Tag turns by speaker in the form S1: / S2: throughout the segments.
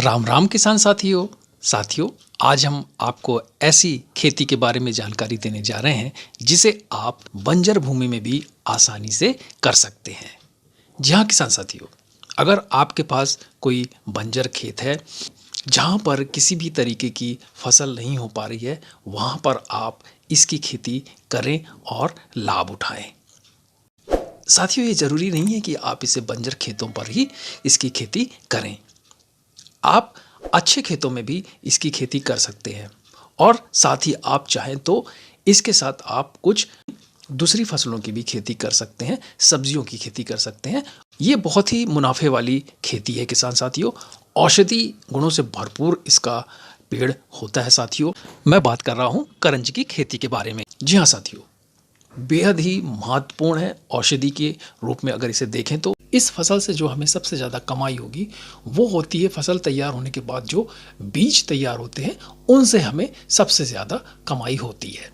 S1: राम राम किसान साथियों आज हम आपको ऐसी खेती के बारे में जानकारी देने जा रहे हैं जिसे आप बंजर भूमि में भी आसानी से कर सकते हैं। जी हाँ किसान साथियों, अगर आपके पास कोई बंजर खेत है जहाँ पर किसी भी तरीके की फसल नहीं हो पा रही है, वहाँ पर आप इसकी खेती करें और लाभ उठाएं। साथियों, ये ज़रूरी नहीं है कि आप इसे बंजर खेतों पर ही इसकी खेती करें। आप अच्छे खेतों में भी इसकी खेती कर सकते हैं और साथ ही आप चाहें तो इसके साथ आप कुछ दूसरी फसलों की भी खेती कर सकते हैं, सब्जियों की खेती कर सकते हैं। ये बहुत ही मुनाफे वाली खेती है किसान साथियों। औषधि गुणों से भरपूर इसका पेड़ होता है साथियों। मैं बात कर रहा हूँ करंज की खेती के बारे में। जी हाँ साथियों, बेहद ही महत्वपूर्ण है औषधि के रूप में। अगर इसे देखें तो इस फसल से जो हमें सबसे ज़्यादा कमाई होगी वो होती है फसल तैयार होने के बाद जो बीज तैयार होते हैं उनसे हमें सबसे ज़्यादा कमाई होती है,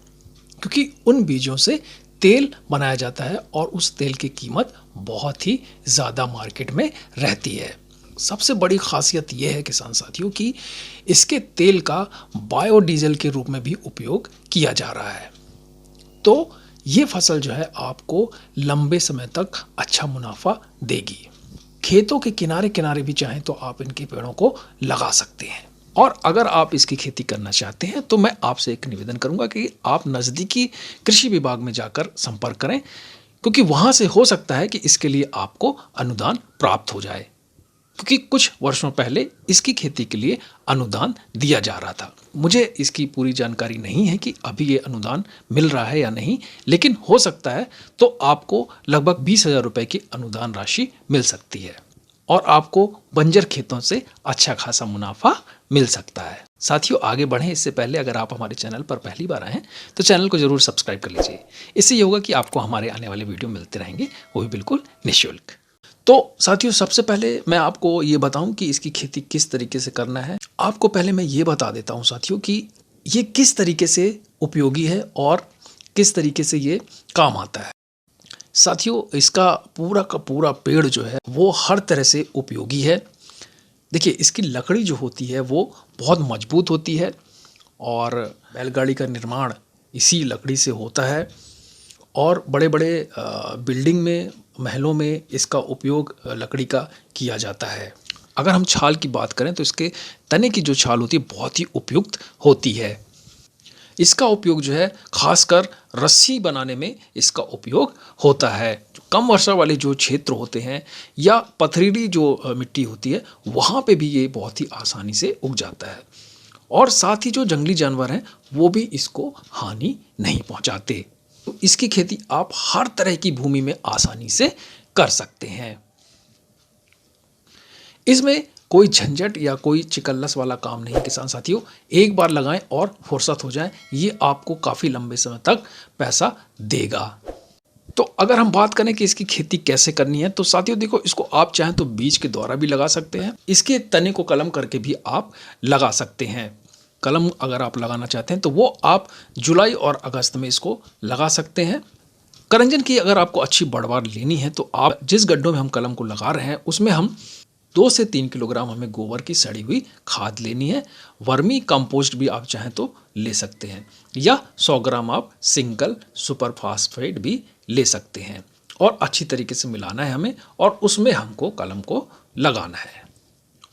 S1: क्योंकि उन बीजों से तेल बनाया जाता है और उस तेल की कीमत बहुत ही ज़्यादा मार्केट में रहती है। सबसे बड़ी खासियत यह है किसान साथियों कि इसके तेल का बायोडीजल के रूप में भी उपयोग किया जा रहा है। तो ये फसल जो है आपको लंबे समय तक अच्छा मुनाफा देगी। खेतों के किनारे किनारे भी चाहें तो आप इनके पेड़ों को लगा सकते हैं। और अगर आप इसकी खेती करना चाहते हैं तो मैं आपसे एक निवेदन करूंगा कि आप नज़दीकी कृषि विभाग में जाकर संपर्क करें, क्योंकि वहां से हो सकता है कि इसके लिए आपको अनुदान प्राप्त हो जाए, क्योंकि कुछ वर्षों पहले इसकी खेती के लिए अनुदान दिया जा रहा था। मुझे इसकी पूरी जानकारी नहीं है कि अभी ये अनुदान मिल रहा है या नहीं, लेकिन हो सकता है तो आपको लगभग 20,000 रुपये की अनुदान राशि मिल सकती है और आपको बंजर खेतों से अच्छा खासा मुनाफा मिल सकता है। साथियों, आगे बढ़ें इससे पहले अगर आप हमारे चैनल पर पहली बार आए हैं तो चैनल को जरूर सब्सक्राइब कर लीजिए। इससे ये होगा कि आपको हमारे आने वाले वीडियो मिलते रहेंगे, वो भी बिल्कुल निःशुल्क। तो साथियों, सबसे पहले मैं आपको ये बताऊं कि इसकी खेती किस तरीके से करना है। आपको पहले मैं ये बता देता हूं साथियों कि ये किस तरीके से उपयोगी है और किस तरीके से ये काम आता है। साथियों, इसका पूरा का पूरा पेड़ जो है वो हर तरह से उपयोगी है। देखिए, इसकी लकड़ी जो होती है वो बहुत मजबूत होती है और बैलगाड़ी का निर्माण इसी लकड़ी से होता है और बड़े बड़े बिल्डिंग में, महलों में इसका उपयोग लकड़ी का किया जाता है। अगर हम छाल की बात करें तो इसके तने की जो छाल होती है बहुत ही उपयुक्त होती है। इसका उपयोग जो है खासकर रस्सी बनाने में इसका उपयोग होता है। कम वर्षा वाले जो क्षेत्र होते हैं या पथरीली जो मिट्टी होती है वहाँ पे भी ये बहुत ही आसानी से उग जाता है और साथ ही जो जंगली जानवर हैं वो भी इसको हानि नहीं पहुँचाते। तो इसकी खेती आप हर तरह की भूमि में आसानी से कर सकते हैं। इसमें कोई झंझट या कोई चिकल्लस वाला काम नहीं किसान साथियों। एक बार लगाएं और फुर्सत हो जाए, ये आपको काफ़ी लंबे समय तक पैसा देगा। तो अगर हम बात करें कि इसकी खेती कैसे करनी है तो साथियों देखो, इसको आप चाहें तो बीज के द्वारा भी लगा सकते हैं। इसके तने को कलम करके भी आप लगा सकते हैं। कलम अगर आप लगाना चाहते हैं तो वो आप जुलाई और अगस्त में इसको लगा सकते हैं। करंजन की अगर आपको अच्छी बढ़वार लेनी है तो आप जिस गड्ढों में हम कलम को लगा रहे हैं उसमें हम 2 से 3 किलोग्राम हमें गोबर की सड़ी हुई खाद लेनी है। वर्मी कंपोस्ट भी आप चाहें तो ले सकते हैं या 100 ग्राम आप सिंगल सुपर फास्फेट भी ले सकते हैं और अच्छी तरीके से मिलाना है हमें और उसमें हमको कलम को लगाना है।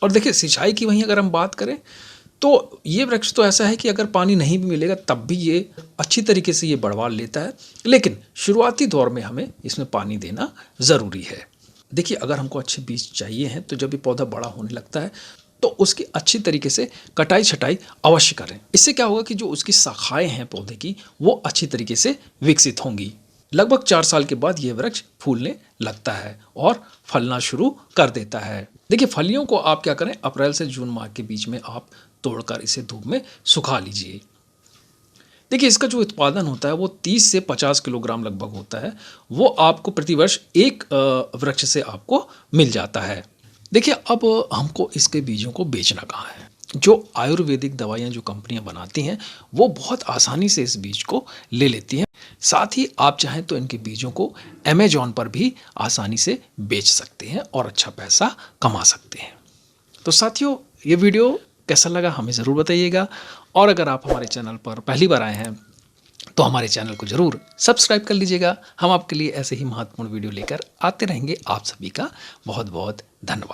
S1: और देखिए, सिंचाई की वहीं अगर हम बात करें तो ये वृक्ष तो ऐसा है कि अगर पानी नहीं भी मिलेगा तब भी ये अच्छी तरीके से ये बढ़वार लेता है, लेकिन शुरुआती दौर में हमें इसमें पानी देना ज़रूरी है। देखिए, अगर हमको अच्छे बीज चाहिए हैं तो जब ये पौधा बड़ा होने लगता है तो उसकी अच्छी तरीके से कटाई छटाई अवश्य करें। इससे क्या होगा कि जो उसकी शाखाएं हैं पौधे की वो अच्छी तरीके से विकसित होंगी। लगभग 4 साल के बाद ये वृक्ष फूलने लगता है और फलना शुरू कर देता है। देखिए, फलियों को आप क्या करें, अप्रैल से जून माह के बीच में आप तोड़कर इसे धूप में सुखा लीजिए। देखिए, इसका जो उत्पादन होता है वो 30 से 50 किलोग्राम लगभग होता है। वो आपको प्रतिवर्ष एक वृक्ष से आपको मिल जाता है। देखिए, अब हमको इसके बीजों को बेचना कहाँ है। जो आयुर्वेदिक दवाइयाँ जो कंपनियाँ बनाती हैं वो बहुत आसानी से इस बीज को ले लेती हैं। साथ ही आप चाहें तो इनके बीजों को अमेजॉन पर भी आसानी से बेच सकते हैं और अच्छा पैसा कमा सकते हैं। तो साथियों, ये वीडियो कैसा लगा हमें ज़रूर बताइएगा, और अगर आप हमारे चैनल पर पहली बार आए हैं तो हमारे चैनल को ज़रूर सब्सक्राइब कर लीजिएगा। हम आपके लिए ऐसे ही महत्वपूर्ण वीडियो लेकर आते रहेंगे। आप सभी का बहुत बहुत धन्यवाद।